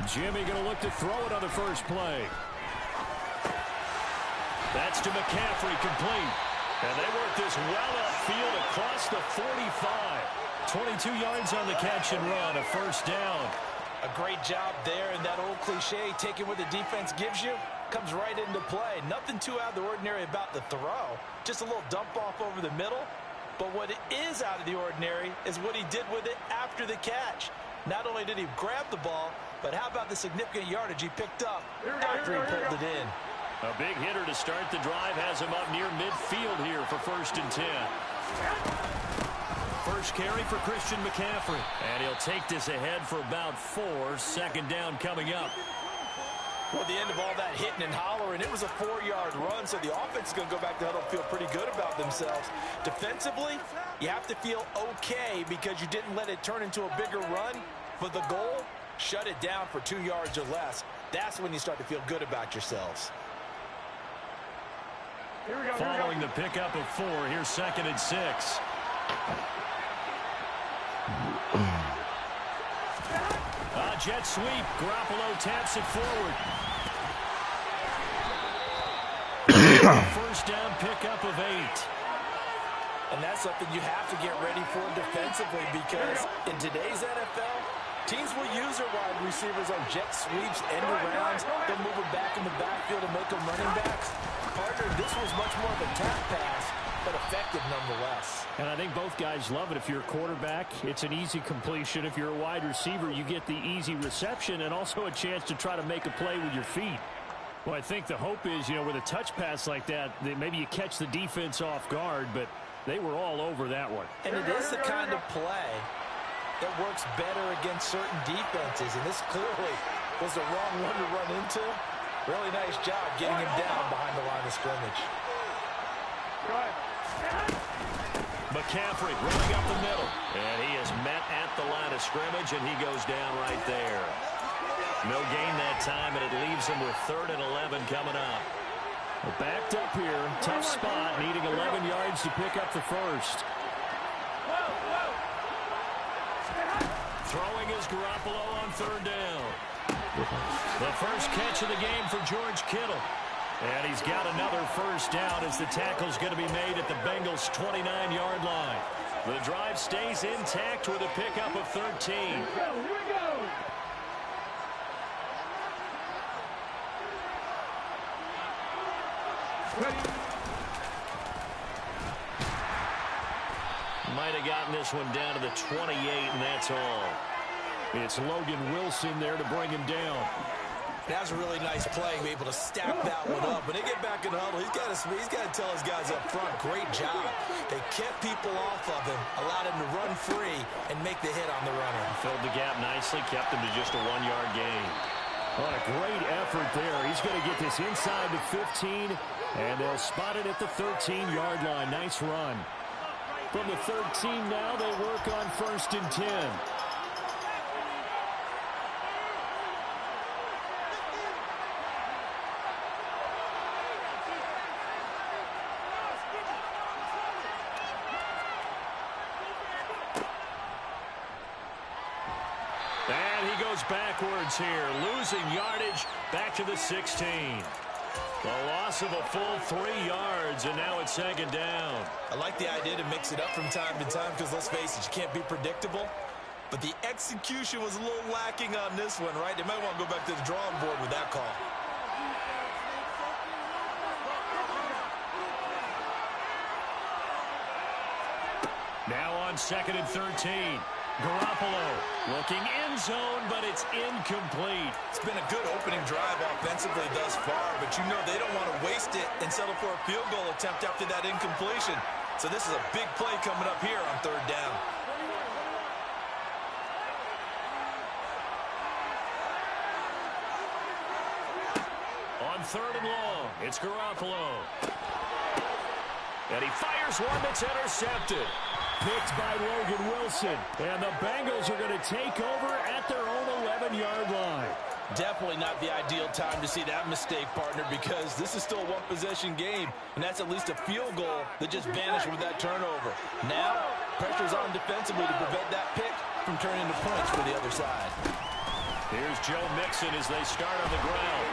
Jimmy going to look to throw it on the first play. That's to McCaffrey, complete. And they work this well upfield across the 45. 22 yards on the catch and run, a first down. A great job there, and that old cliche, taking what the defense gives you, comes right into play. Nothing too out of the ordinary about the throw. Just a little dump off over the middle. But what is out of the ordinary is what he did with it after the catch. Not only did he grab the ball, but how about the significant yardage he picked up after he pulled it in. A big hitter to start the drive has him up near midfield here for 1st and 10. First carry for Christian McCaffrey. And he'll take this ahead for about 4. 2nd down coming up. Well, the end of all that hitting and hollering, it was a 4-yard run, so the offense is going to go back to huddle and feel pretty good about themselves. Defensively, you have to feel okay because you didn't let it turn into a bigger run. But the goal, shut it down for 2 yards or less. That's when you start to feel good about yourselves. Following the pickup of 4, here's 2nd and 6. Jet sweep. Garoppolo taps it forward. First down pickup of 8. And that's something you have to get ready for defensively because in today's NFL, teams will use their wide receivers on jet sweeps, end arounds. They'll move them back in the backfield and make them running backs. Partner, this was much more of a tap pass, but effective nonetheless. And I think both guys love it. If you're a quarterback, it's an easy completion. If you're a wide receiver, you get the easy reception and also a chance to try to make a play with your feet. Well, I think the hope is, with a touch pass like that maybe you catch the defense off guard, but they were all over that one. And it is the kind of play that works better against certain defenses, and this clearly was the wrong one to run into. Really nice job getting him down behind the line of scrimmage. McCaffrey running up the middle. And he is met at the line of scrimmage, and he goes down right there. No gain that time, and it leaves him with 3rd and 11 coming up. Well, backed up here. Tough spot, needing 11 yards to pick up the first. Throwing is Garoppolo on 3rd down. The first catch of the game for George Kittle. And he's got another first down as the tackle's going to be made at the Bengals' 29-yard line. The drive stays intact with a pickup of 13. Here we go. Might have gotten this one down to the 28, and that's all. It's Logan Wilson there to bring him down. That's a really nice play, be able to stack that one up. When they get back in the huddle, he's got to tell his guys up front, great job. They kept people off of him, allowed him to run free and make the hit on the runner. Filled the gap nicely, kept him to just a 1-yard gain. What a great effort there. He's going to get this inside the 15, and they'll spot it at the 13-yard line. Nice run. From the 13 now, they work on 1st and 10. And he goes backwards here, losing yardage back to the 16. The loss of a full 3 yards, and now it's 2nd down. I like the idea to mix it up from time to time because, let's face it, you can't be predictable. But the execution was a little lacking on this one, right? They might want to go back to the drawing board with that call. Now on 2nd and 13. Garoppolo looking end zone, but it's incomplete. It's been a good opening drive offensively thus far, but they don't want to waste it and settle for a field goal attempt after that incompletion. So this is a big play coming up here on 3rd down. On 3rd and long, it's Garoppolo. And he fires one that's intercepted. Picked by Logan Wilson. And the Bengals are going to take over at their own 11-yard line. Definitely not the ideal time to see that mistake, partner, because this is still a one-possession game, and that's at least a field goal that just vanished with that turnover. Now, pressure's on defensively to prevent that pick from turning into points for the other side. Here's Joe Mixon as they start on the ground.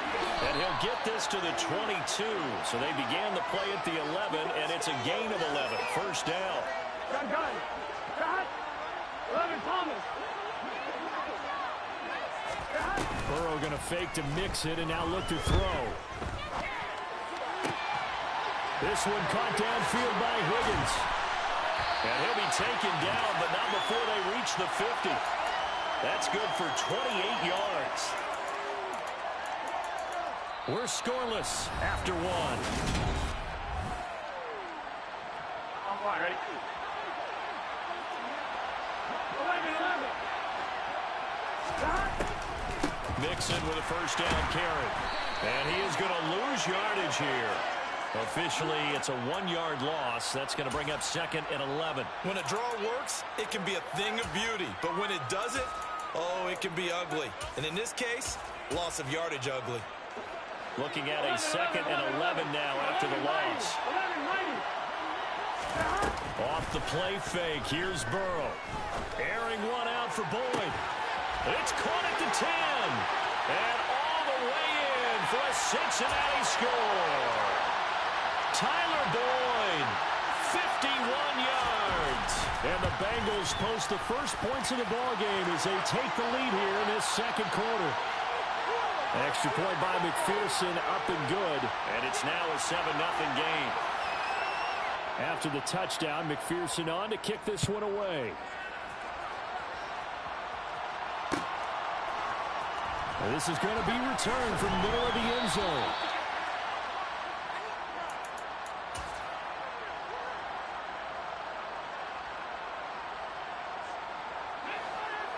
And he'll get this to the 22. So they began the play at the 11, and it's a gain of 11. First down. Gun. 11 Thomas. Burrow going to fake to Mixon and now look to throw. This one caught downfield by Higgins. And he'll be taken down, but not before they reach the 50. That's good for 28 yards. We're scoreless after one. Ready? 11. Mixon with a first down carry. And he is going to lose yardage here. Officially, it's a 1-yard loss. That's going to bring up 2nd and 11. When a draw works, it can be a thing of beauty. But when it doesn't, oh, it can be ugly. And in this case, loss of yardage ugly. Looking at a 2nd and 11 now after the loss. Off the play fake. Here's Burrow. Airing one out for Boyd. It's caught at the 10. And all the way in for a Cincinnati score. Tyler Boyd, 51 yards. And the Bengals post the first points of the ballgame as they take the lead here in this second quarter. An extra point by McPherson, up and good. And it's now a 7-0 game. After the touchdown, McPherson on to kick this one away. And this is going to be returned from middle of the end zone.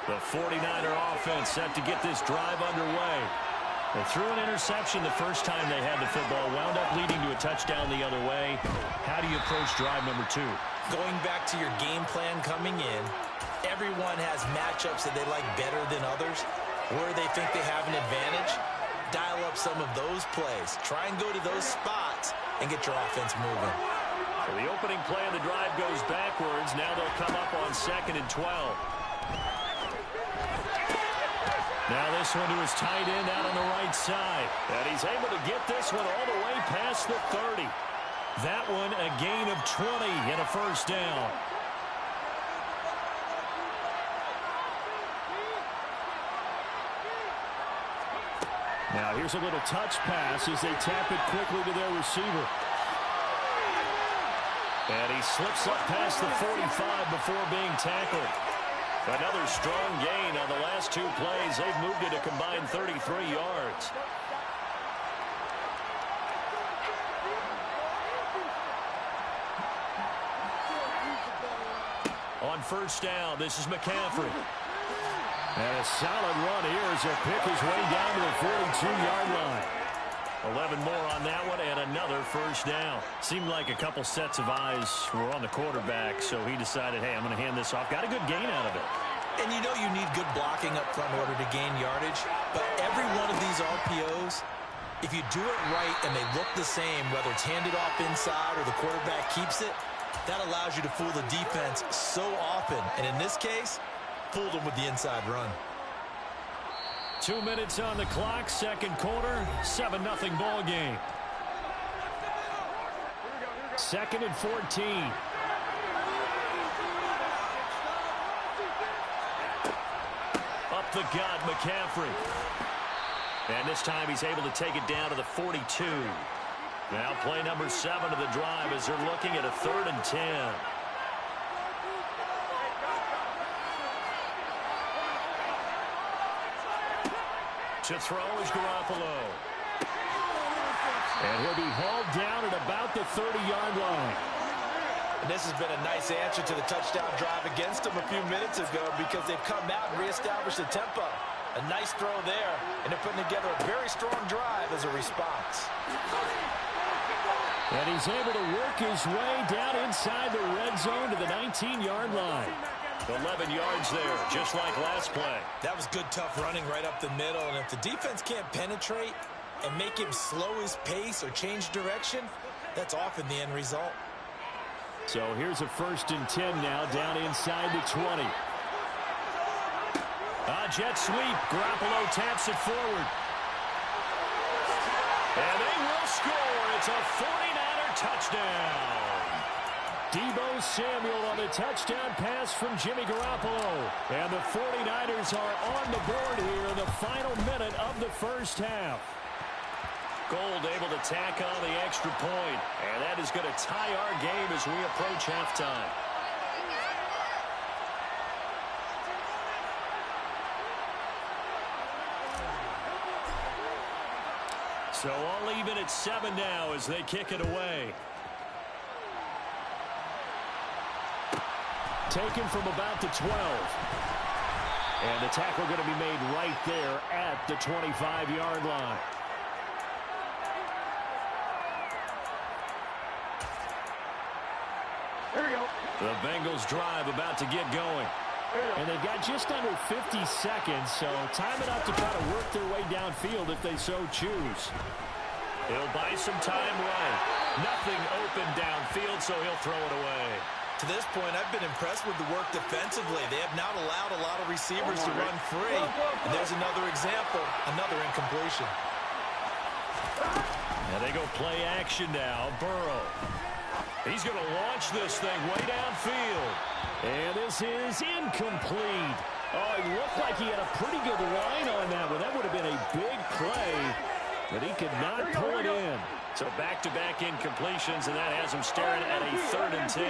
The 49er offense set to get this drive underway. They threw an interception the first time they had the football, wound up leading to a touchdown the other way. How do you approach drive number 2? Going back to your game plan coming in, everyone has matchups that they like better than others. Where they think they have an advantage, dial up some of those plays. Try and go to those spots and get your offense moving. So the opening play of the drive goes backwards. Now they'll come up on 2nd and 12. Now this one to his tight end out on the right side. And he's able to get this one all the way past the 30. That one a gain of 20 and a first down. Now here's a little touch pass as they tap it quickly to their receiver. And he slips up past the 45 before being tackled. Another strong gain on the last 2 plays. They've moved it a combined 33 yards. On first down, this is McCaffrey. And a solid run here as he'll pick his way down to the 42-yard line. 11 more on that one and another first down. Seemed like a couple sets of eyes were on the quarterback, so he decided, hey, I'm going to hand this off. Got a good gain out of it. And you know you need good blocking up front in order to gain yardage. But every one of these RPOs, if you do it right and they look the same, whether it's handed off inside or the quarterback keeps it, that allows you to fool the defense so often. And in this case, fooled them with the inside run. 2 minutes on the clock, second quarter, 7-0 ball game. 2nd and 14. Up the gut, McCaffrey. And this time he's able to take it down to the 42. Now play number 7 of the drive as they're looking at a 3rd and 10. To throw is Garoppolo. And he'll be hauled down at about the 30-yard line. And this has been a nice answer to the touchdown drive against them a few minutes ago because they've come out and reestablished the tempo. A nice throw there, and they're putting together a very strong drive as a response. And he's able to work his way down inside the red zone to the 19-yard line. 11 yards there, just like last play. That was good, tough running right up the middle. And if the defense can't penetrate and make him slow his pace or change direction, that's often the end result. So here's a 1st and 10 now, down inside the 20. Jet sweep. Garoppolo taps it forward. And they will score. It's a 49er touchdown. Deebo Samuel on the touchdown pass from Jimmy Garoppolo. And the 49ers are on the board here in the final minute of the first half. Gold able to tack on the extra point. And that is going to tie our game as we approach halftime. So all even at 7 now as they kick it away. Taken from about the 12. And the tackle going to be made right there at the 25-yard line. Here we go. The Bengals drive about to get going. And they've got just under 50 seconds, so time enough to try to work their way downfield if they so choose. He'll buy some time right. Nothing open downfield, so he'll throw it away. To this point, I've been impressed with the work defensively. They have not allowed a lot of receivers to run free. And there's another example, another incompletion. And they go play action now. Burrow. He's going to launch this thing way downfield. And this is incomplete. Oh, it looked like he had a pretty good line on that one. That would have been a big play, but he could not pull it in. So back-to-back incompletions, and that has him staring at a 3rd and 10.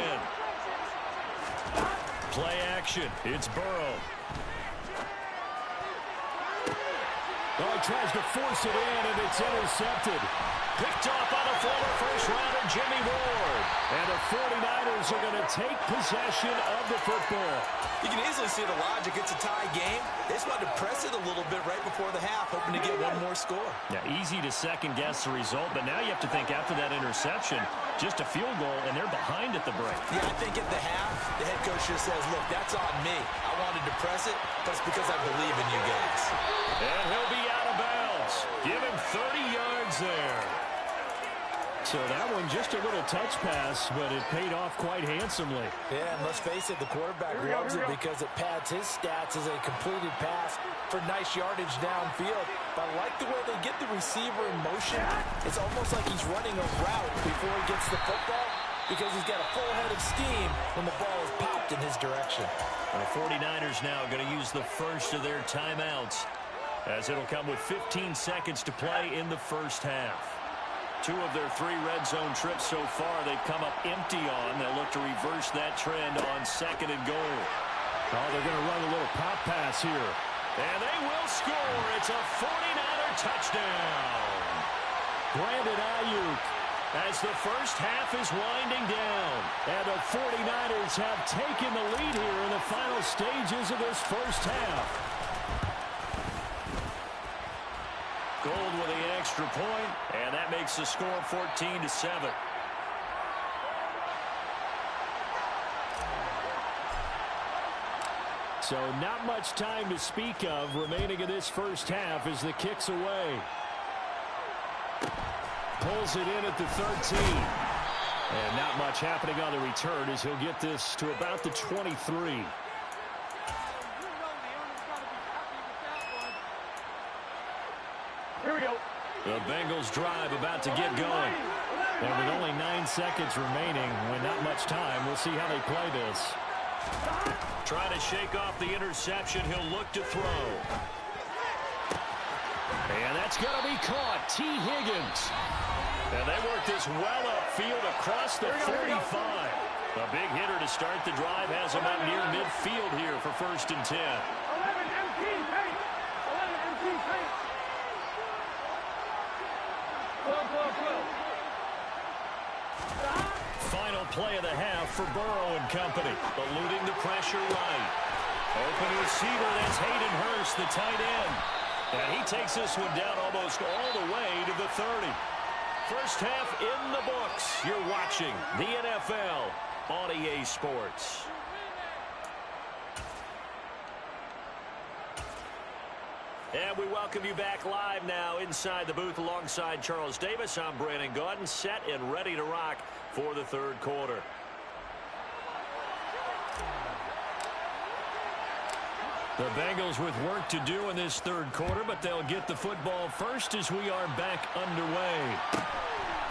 Play action. It's Burrow. Oh, he tries to force it in, and it's intercepted. Picked off by the former first-rounder Jimmy Ward. And the 49ers are going to take possession of the football. You can easily see the logic. It's a tie game. They just wanted to press it a little bit right before the half, hoping to get one more score. Yeah, easy to second-guess the result, but now you have to think after that interception, just a field goal, and they're behind at the break. Yeah, I think at the half, the head coach just says, look, that's on me. I wanted to press it, but it's because I believe in you guys. And he'll be out of bounds. Give him 30 yards there. So that one just a little touch pass, but it paid off quite handsomely. Yeah, and let's face it, the quarterback loves it because it pads his stats as a completed pass for nice yardage downfield. But I like the way they get the receiver in motion. It's almost like he's running a route before he gets the football because he's got a full head of steam when the ball is popped in his direction. And the 49ers now going to use the first of their timeouts as it'll come with 15 seconds to play in the first half. 2 of their 3 red zone trips so far they've come up empty on. They'll look to reverse that trend on 2nd and goal. Oh, they're going to run a little pop pass here. And they will score. It's a 49er touchdown. Brandon Ayuk as the first half is winding down. And the 49ers have taken the lead here in the final stages of this first half. Gold with the extra point, and that makes the score 14-7. So not much time to speak of remaining in this first half as the kick's away. Pulls it in at the 13. And not much happening on the return as he'll get this to about the 23. Here we go. The Bengals drive about to get going. And with only 9 seconds remaining, with not much time, we'll see how they play this. Trying to shake off the interception. He'll look to throw. And that's going to be caught. T. Higgins. And they work this well upfield across the 45. A big hitter to start the drive has him up near midfield here for 1st and 10. 11 MT paint. 11 MT paint. Final play of the half for Burrow and company. Eluding the pressure right. Open receiver, that's Hayden Hurst, the tight end. And he takes this one down almost all the way to the 30. First half in the books. You're watching the NFL on EA Sports. And we welcome you back live now inside the booth alongside Charles Davis. I'm Brandon Gaudin, set and ready to rock for the 3rd quarter. The Bengals with work to do in this third quarter, but they'll get the football first as we are back underway.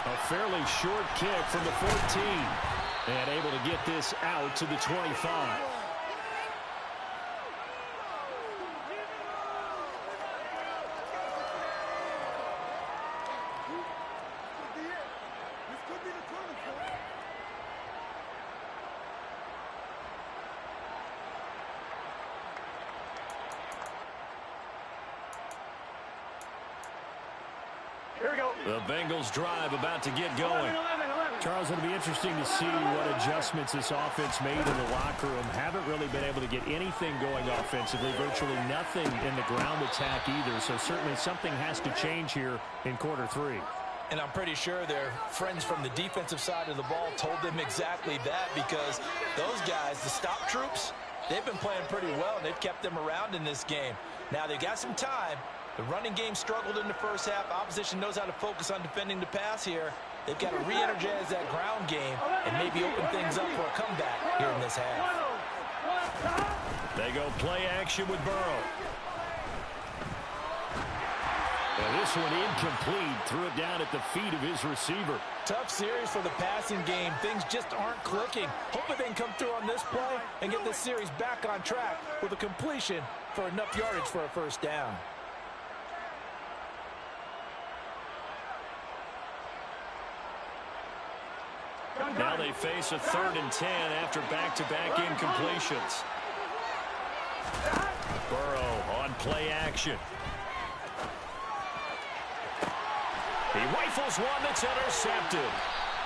A fairly short kick from the 14. And able to get this out to the 25. Here we go. The Bengals drive about to get going. 11. Charles, it'll be interesting to see what adjustments this offense made in the locker room. Haven't really been able to get anything going offensively. Virtually nothing in the ground attack either. So certainly something has to change here in quarter three. And I'm pretty sure their friends from the defensive side of the ball told them exactly that, because those guys, the stop troops, they've been playing pretty well, and they've kept them around in this game. Now they've got some time. The running game struggled in the first half. Opposition knows how to focus on defending the pass here. They've got to re-energize that ground game and maybe open things up for a comeback here in this half. They go play action with Burrow. And this one incomplete. Threw it down at the feet of his receiver. Tough series for the passing game. Things just aren't clicking. Hoping they can come through on this play and get this series back on track with a completion for enough yardage for a first down. Now they face a 3rd and 10 after back-to-back incompletions. Burrow on play action. He rifles one that's intercepted.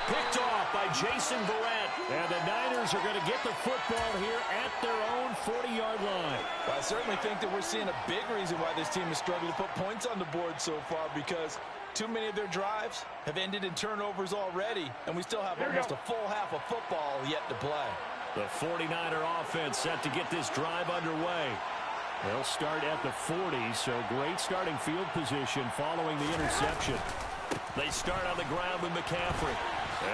Picked off by Jason Verrett. And the Niners are going to get the football here at their own 40-yard line. Well, I certainly think that we're seeing a big reason why this team has struggled to put points on the board so far, because too many of their drives have ended in turnovers already, and we still have almost a full half of football yet to play. The 49er offense set to get this drive underway. They'll start at the 40, so great starting field position following the interception. They start on the ground with McCaffrey.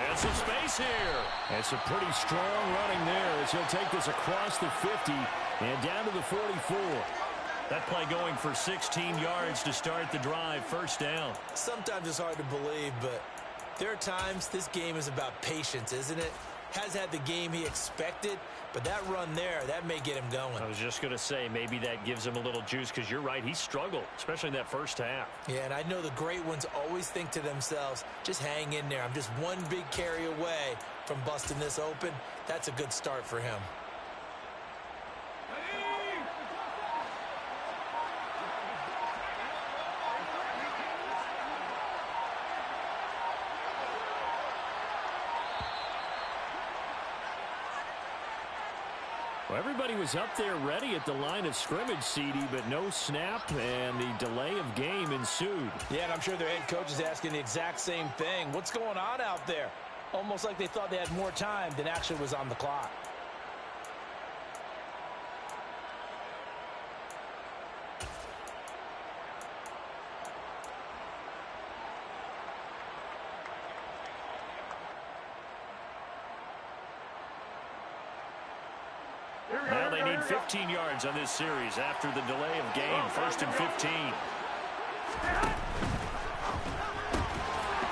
And some space here. It's a pretty strong running there as he'll take this across the 50 and down to the 44. That play going for 16 yards to start the drive. First down. Sometimes it's hard to believe, but there are times this game is about patience, isn't it? Has had the game he expected, but that run there, that may get him going. I was just going to say, maybe that gives him a little juice, because you're right, he struggled, especially in that first half. Yeah, and I know the great ones always think to themselves, just hang in there. I'm just one big carry away from busting this open. That's a good start for him. Well, everybody was up there ready at the line of scrimmage, CD, but no snap, and the delay of game ensued. Yeah, and I'm sure their head coach is asking the exact same thing. What's going on out there? Almost like they thought they had more time than actually was on the clock. Now they need 15 yards on this series after the delay of game. 1st and 15.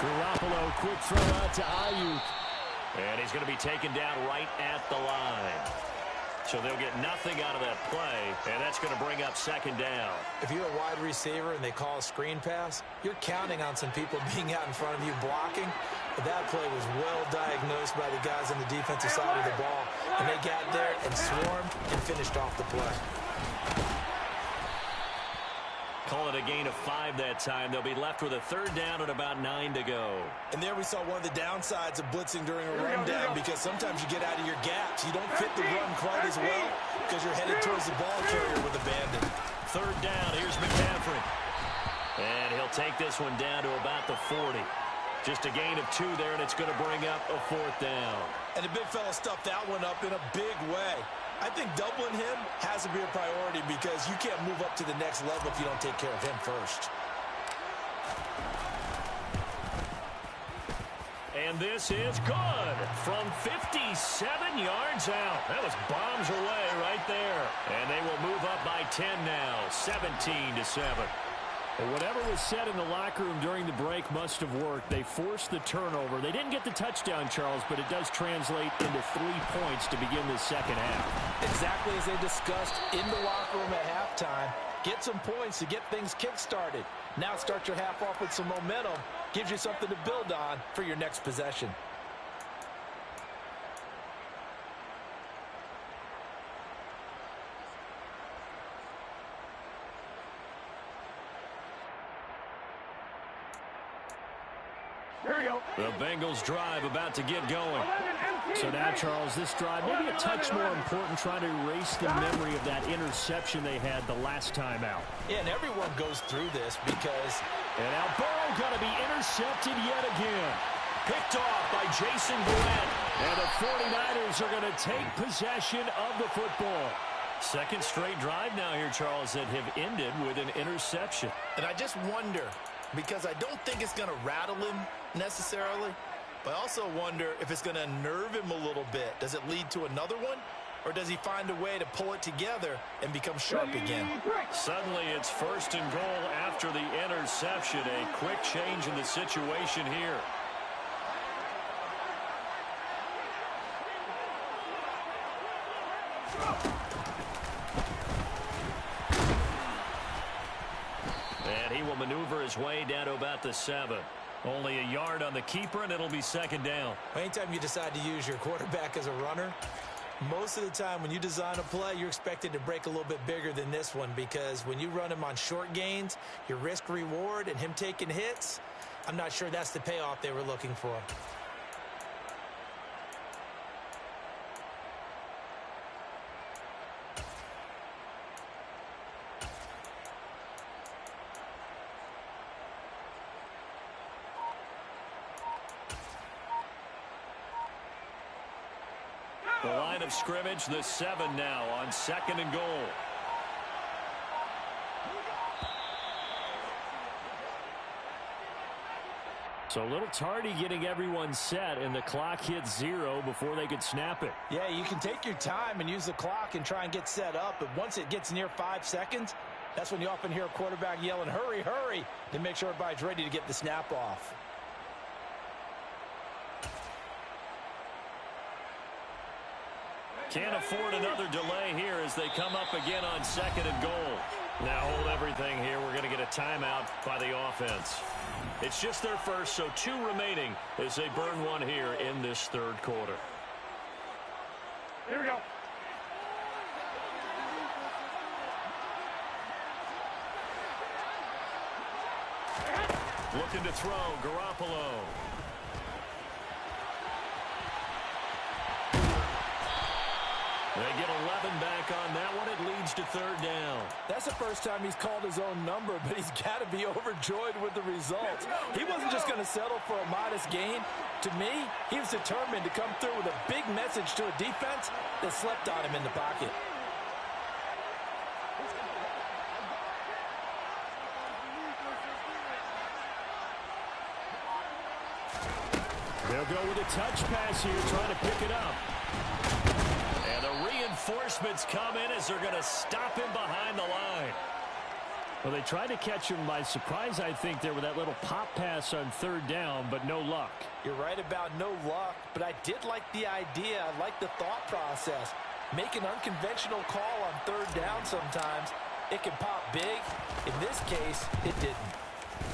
Garoppolo, quick throw out to Ayuk. And he's going to be taken down right at the line. So they'll get nothing out of that play, and that's going to bring up 2nd down. If you're a wide receiver and they call a screen pass, you're counting on some people being out in front of you blocking. But that play was well diagnosed by the guys on the defensive side of the ball, and they got there and swarmed and finished off the play. Call it a gain of 5 that time. They'll be left with a 3rd down and about 9 to go. And there we saw one of the downsides of blitzing during a run down, because sometimes you get out of your gaps. You don't fit the run quite as well because you're headed towards the ball carrier with abandon. 3rd down. Here's McCaffrey. And he'll take this one down to about the 40. Just a gain of 2 there, and it's going to bring up a 4th down. And the big fella stuffed that one up in a big way. I think doubling him has to be a priority, because you can't move up to the next level if you don't take care of him first. And this is good from 57 yards out. That was bombs away right there. And they will move up by 10 now, 17-7. Well, whatever was said in the locker room during the break must have worked. They forced the turnover. They didn't get the touchdown, Charles, but it does translate into 3 points to begin the second half. Exactly as they discussed in the locker room at halftime. Get some points to get things kick-started. Now start your half off with some momentum. Gives you something to build on for your next possession. The Bengals drive about to get going. So now, Charles, this drive maybe a touch more important, trying to erase the memory of that interception they had the last time out. Yeah, and everyone goes through this because... And now Burrow going to be intercepted yet again. Picked off by Jason Garrett. And the 49ers are going to take possession of the football. Second straight drive now here, Charles, that have ended with an interception. And I just wonder, because I don't think it's going to rattle him necessarily, but I also wonder if it's going to unnerve him a little bit. Does it lead to another one, or does he find a way to pull it together and become sharp again? Suddenly it's first and goal after the interception. A quick change in the situation here. And he will maneuver his way down to about the 7. Only a yard on the keeper, and it'll be second down. Anytime you decide to use your quarterback as a runner, most of the time when you design a play, you're expected to break a little bit bigger than this one, because when you run him on short gains, your risk-reward and him taking hits, I'm not sure that's the payoff they were looking for. The line of scrimmage, the 7 now on second and goal. So a little tardy getting everyone set, and the clock hits 0 before they could snap it. Yeah, you can take your time and use the clock and try and get set up, but once it gets near 5 seconds, that's when you often hear a quarterback yelling, hurry, hurry, to make sure everybody's ready to get the snap off. Can't afford another delay here as they come up again on second and goal. Now hold everything here. We're going to get a timeout by the offense. It's just their first, so 2 remaining as they burn one here in this third quarter. Here we go. Looking to throw, Garoppolo. They get 11 back on that one. It leads to third down. That's the first time he's called his own number, but he's got to be overjoyed with the results. He wasn't just going to settle for a modest gain. To me, he was determined to come through with a big message to a defense that slept on him in the pocket. They'll go with a touch pass here, trying to pick it up. And the reinforcements come in as they're going to stop him behind the line. Well, they tried to catch him by surprise, I think, there with that little pop pass on third down, but no luck. You're right about no luck, but I did like the idea. I like the thought process. Make an unconventional call on third down sometimes. It can pop big. In this case, it didn't.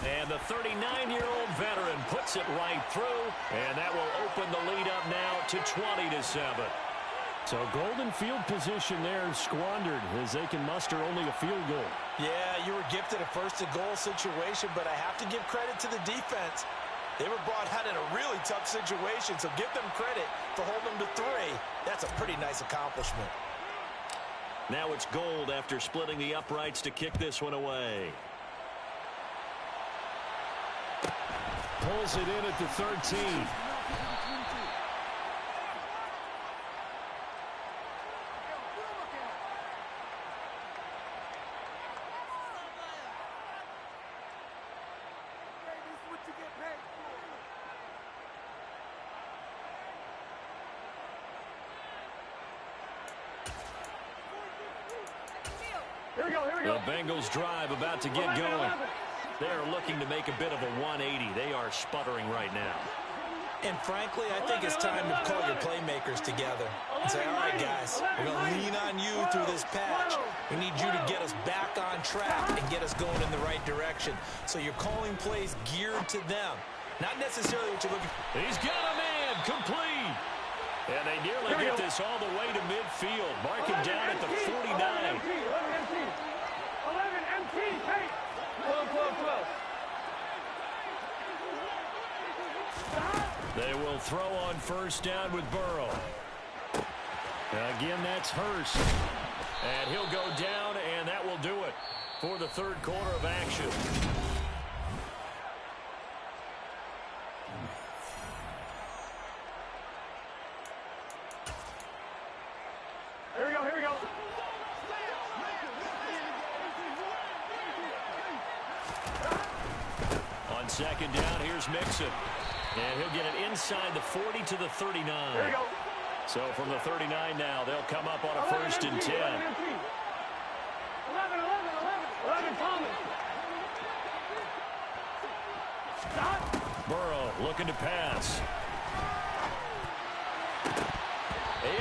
And the 39-year-old veteran puts it right through, and that will open the lead up now to 20-7. So golden field position there squandered as they can muster only a field goal. Yeah, you were gifted a first-and-goal situation, but I have to give credit to the defense. They were brought out in a really tough situation, so give them credit for holding them to 3. That's a pretty nice accomplishment. Now it's Gold after splitting the uprights to kick this one away. Pulls it in at the 13. Here we go. The Bengals drive about to get going. They're looking to make a bit of a 180. They are sputtering right now. And frankly, I think it's time to call your playmakers together and say, all right, guys, we're going to lean on you through this patch. We need you to get us back on track and get us going in the right direction. So you're calling plays geared to them, not necessarily what you're looking for. He's got a man, complete. And they nearly get this all the way to midfield. Mark him down at the 49. 11 MT, hey! 12. They will throw on first down with Burrow. Again, that's Hurst. And he'll go down, and that will do it for the third quarter of action. Here we go. On second down, here's Mixon. And he'll get it inside the 40 to the 39. Here we go. So from the 39 now, they'll come up on a first and 10. 11, Thomas. Stop. Burrow looking to pass.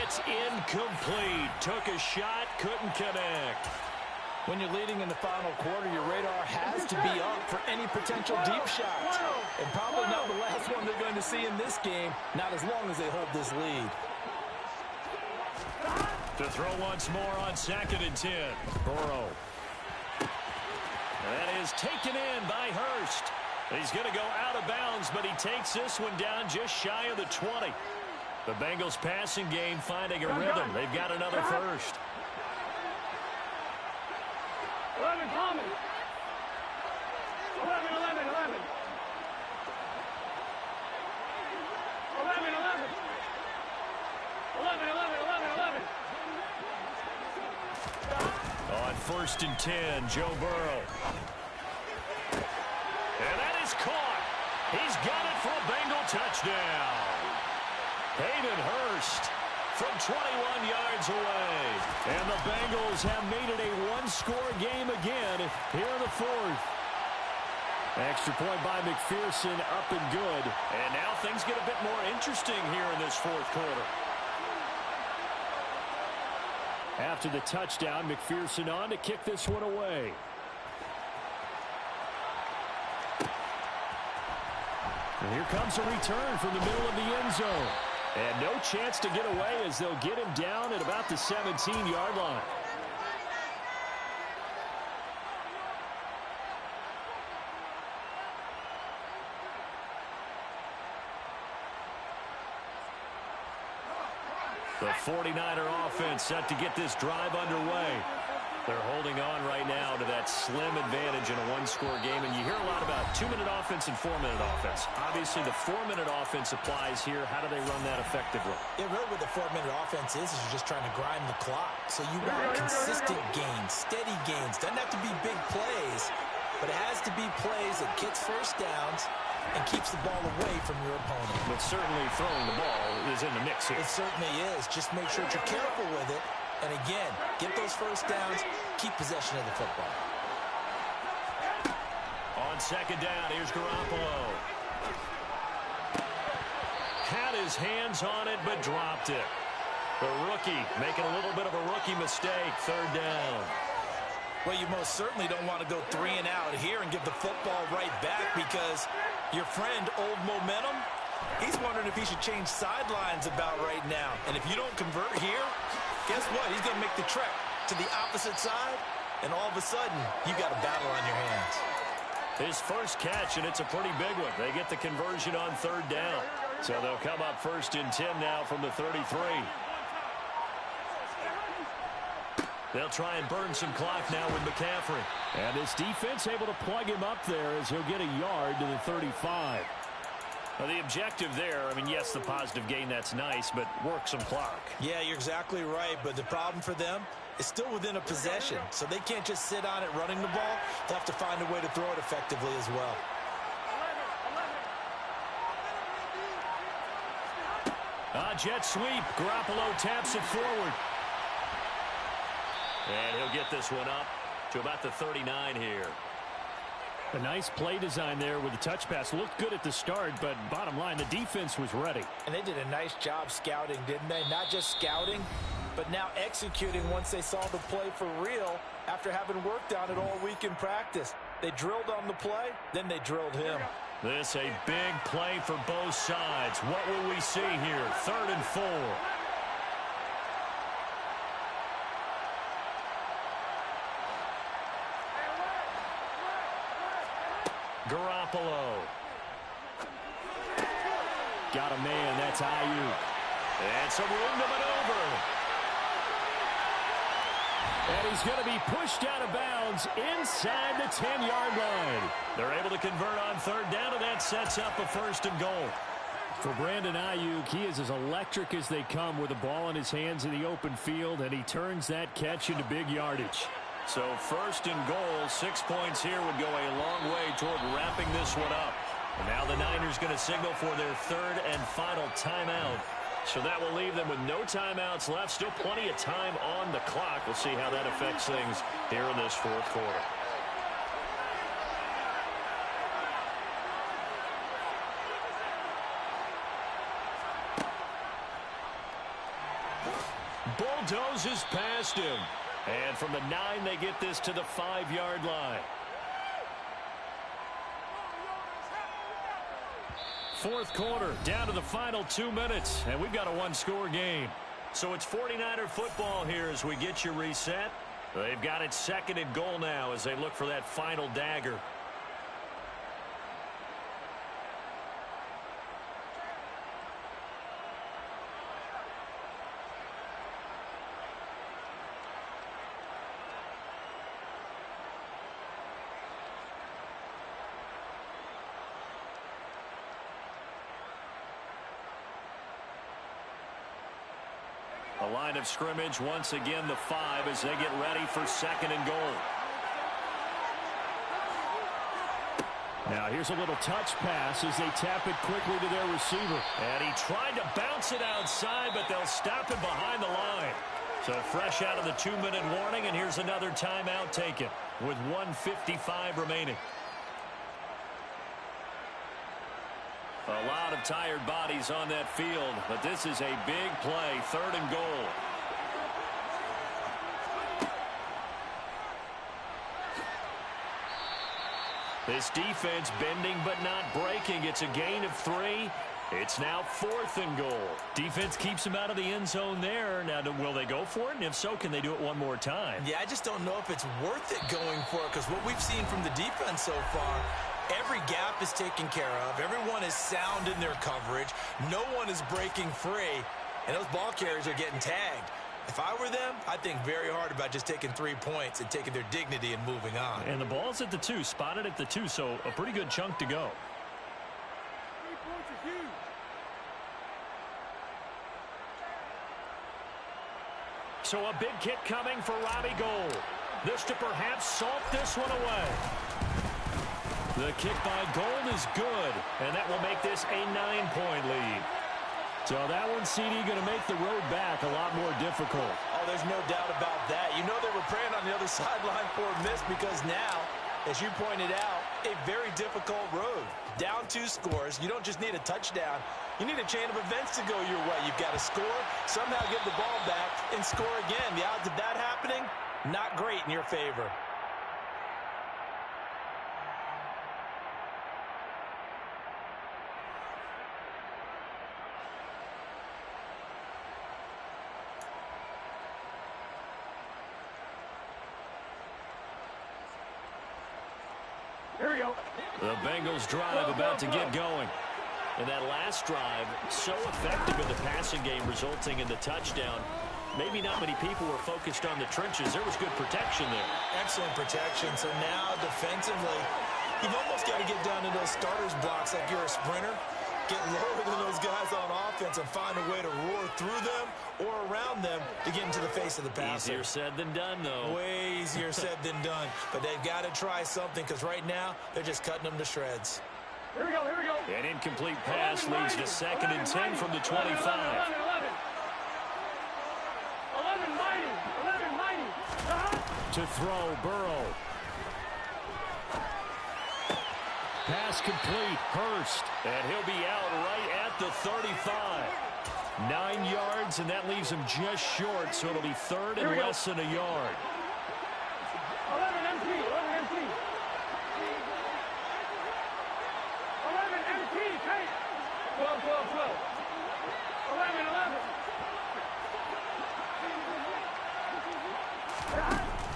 It's incomplete. Took a shot, couldn't connect. When you're leading in the final quarter, your radar has to be up for any potential deep shots. And probably not the last one they're going to see in this game, not as long as they hold this lead. To throw once more on second and 10. Burrow. That is taken in by Hurst. He's going to go out of bounds, but he takes this one down just shy of the 20. The Bengals passing game finding a rhythm. They've got another first. 11, Thomas. 11. 11. On first and 10, Joe Burrow. And that is caught. He's got it for a Bengal touchdown. Hayden Hurst from 21 yards away. And the Bengals have made it a one-score game again here in the fourth. Extra point by McPherson, up and good. And now things get a bit more interesting here in this fourth quarter. After the touchdown, McPherson on to kick this one away. And here comes a return from the middle of the end zone. And no chance to get away as they'll get him down at about the 17-yard line. The 49er offense set to get this drive underway. They're holding on right now to that slim advantage in a one-score game. And you hear a lot about 2-minute offense and 4-minute offense. Obviously, the 4-minute offense applies here. How do they run that effectively? Yeah, really what the 4-minute offense is you're just trying to grind the clock. So you want consistent gains, steady gains. Doesn't have to be big plays, but it has to be plays that gets first downs and keeps the ball away from your opponent. But certainly throwing the ball is in the mix here. It certainly is. Just make sure that you're careful with it. And again, get those first downs, keep possession of the football. On second down, here's Garoppolo. Had his hands on it, but dropped it. The rookie making a little bit of a rookie mistake, third down. Well, you most certainly don't want to go 3 and out here and give the football right back because your friend, Old Momentum, he's wondering if he should change sidelines about right now. And if you don't convert here, guess what? He's going to make the trek to the opposite side, and all of a sudden, you got a battle on your hands. His first catch, and it's a pretty big one. They get the conversion on third down. So they'll come up first and 10 now from the 33. They'll try and burn some clock now with McCaffrey. And this defense able to plug him up there as he'll get a yard to the 35. Well, the objective there, I mean, yes, the positive gain, that's nice, but work some clock. Yeah, you're exactly right, but the problem for them is still within a possession, so they can't just sit on it running the ball. They'll have to find a way to throw it effectively as well. Jet sweep. Garoppolo taps it forward. And he'll get this one up to about the 39 here. A nice play design there with the touch pass. Looked good at the start, but bottom line, the defense was ready. And they did a nice job scouting, didn't they? Not just scouting, but now executing once they saw the play for real after having worked on it all week in practice. They drilled on the play, then they drilled him. This a big play for both sides. What will we see here? 3rd and 4. Garoppolo. Got a man. That's Ayuk. And some room to maneuver. And he's going to be pushed out of bounds inside the 10-yard line. They're able to convert on 3rd down, and that sets up a 1st and goal. For Brandon Ayuk, he is as electric as they come with the ball in his hands in the open field, and he turns that catch into big yardage. So 1st and goal, 6 points here would go a long way toward wrapping this one up. And now the Niners going to signal for their 3rd and final timeout. So that will leave them with no timeouts left. Still plenty of time on the clock. We'll see how that affects things here in this 4th quarter. Bulldozes past him. And from the 9, they get this to the 5-yard line. 4th quarter, down to the final 2 minutes, and we've got a 1-score game. So it's 49er football here as we get you reset. They've got it 2nd and goal now as they look for that final dagger. A line of scrimmage, once again the 5 as they get ready for 2nd and goal. Now here's a little touch pass as they tap it quickly to their receiver. And he tried to bounce it outside, but they'll stop him behind the line. So fresh out of the 2-minute warning, and here's another timeout taken with 1:55 remaining. A lot of tired bodies on that field, but this is a big play, 3rd and goal. This defense bending but not breaking. It's a gain of 3. It's now 4th and goal. Defense keeps him out of the end zone there. Now, will they go for it? And if so, can they do it one more time? Yeah, I just don't know if it's worth it going for it, because what we've seen from the defense so far, every gap is taken care of. Everyone is sound in their coverage. No one is breaking free, and those ball carriers are getting tagged. If I were them, I'd think very hard about just taking 3 points and taking their dignity and moving on. And the ball's at the 2, spotted at the 2, so a pretty good chunk to go. 3 points is huge. So a big kick coming for Robbie Gould. This to perhaps salt this one away. The kick by Gould is good, and that will make this a 9-point lead. So that one, CD, going to make the road back a lot more difficult. Oh, there's no doubt about that. You know they were praying on the other sideline for a miss, because now, as you pointed out, a very difficult road. Down 2 scores. You don't just need a touchdown. You need a chain of events to go your way. You've got to score, somehow give the ball back, and score again. The odds of that happening, not great in your favor. Here we go. The Bengals drive about to get going. And that last drive, so effective in the passing game, resulting in the touchdown. Maybe not many people were focused on the trenches. There was good protection there. Excellent protection. So now defensively, you've almost got to get down to those starters blocks like you're a sprinter. Get lower than those guys on offense and find a way to roar through them or around them to get into the face of the passer. Easier said than done, though. Way easier said than done. But they've got to try something, because right now they're just cutting them to shreds. Here we go, here we go. An incomplete pass leads to 2nd and 10 from the 25. 11 mighty. To throw, Burrow. Pass complete, Hurst. And he'll be out right at the 35. 9 yards, and that leaves him just short, so it'll be third and less than a yard. 11 MT, 11 MT. 11 MT, tight. 12, 12, 12. 11, 11.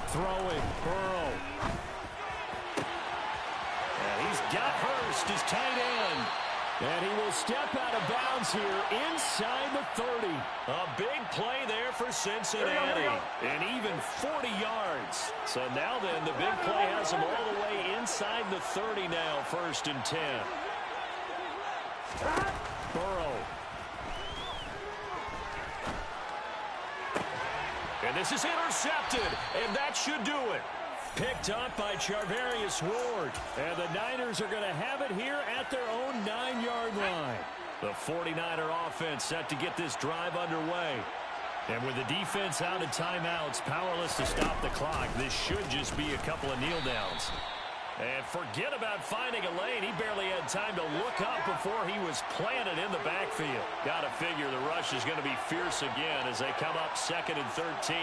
Throwing, Burrow. And he's got Hurst, his tight end. And he will step out of bounds here inside the 30. A big play there for Cincinnati. And even 40 yards. So now then, the big play has him all the way inside the 30 now, 1st and 10. Burrow. And this is intercepted, and that should do it. Picked up by Charvarius Ward. And the Niners are going to have it here at their own 9-yard line. The 49er offense set to get this drive underway. And with the defense out of timeouts, powerless to stop the clock, this should just be a couple of kneel downs. And forget about finding a lane. He barely had time to look up before he was planted in the backfield. Got to figure the rush is going to be fierce again as they come up 2nd and 13.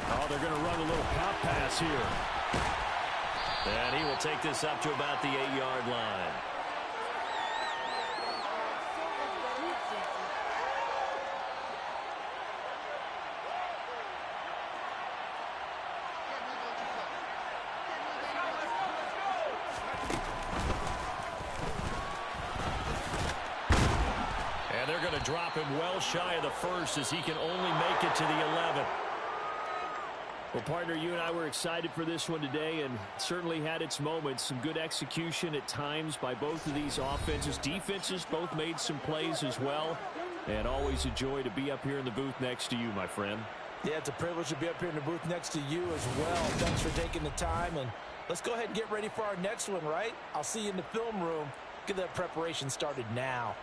Oh, they're going to run a little pop pass here. And he will take this up to about the 8-yard line. And they're going to drop him well shy of the 1st as he can only make it to the 11th. Well, partner, you and I were excited for this one today and certainly had its moments. Some good execution at times by both of these offenses. Defenses both made some plays as well. And always a joy to be up here in the booth next to you, my friend. Yeah, it's a privilege to be up here in the booth next to you as well. Thanks for taking the time. And let's go ahead and get ready for our next one, right? I'll see you in the film room. Get that preparation started now.